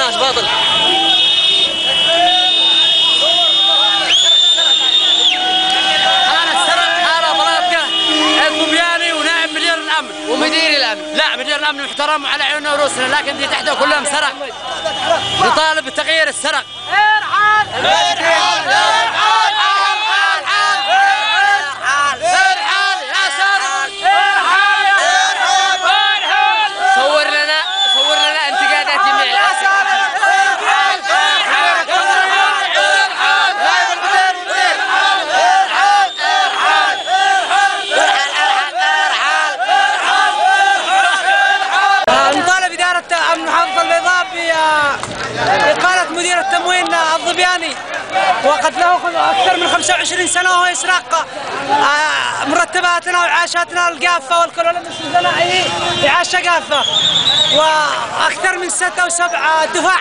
الناس باطل. ومدير الامن لا، مدير الامن محترم وعلى عيوننا ورؤوسنا، لكن دي تحته كلهم سرق. نطالب بتغيير السرق. ارحل ارحل ارحل ارحل يا سارق، ارحل ارحل. صور لنا انتقادات جميع الاسر. محافظة البيضاء بإقالة مدير التموين الظبياني، وقد له أكثر من 25 سنة وهو يسرق مرتباتنا وإعاشاتنا القافة والكل ولم يسلم لنا أي إعاشة قافة، وأكثر من 6 أو 7 دفع.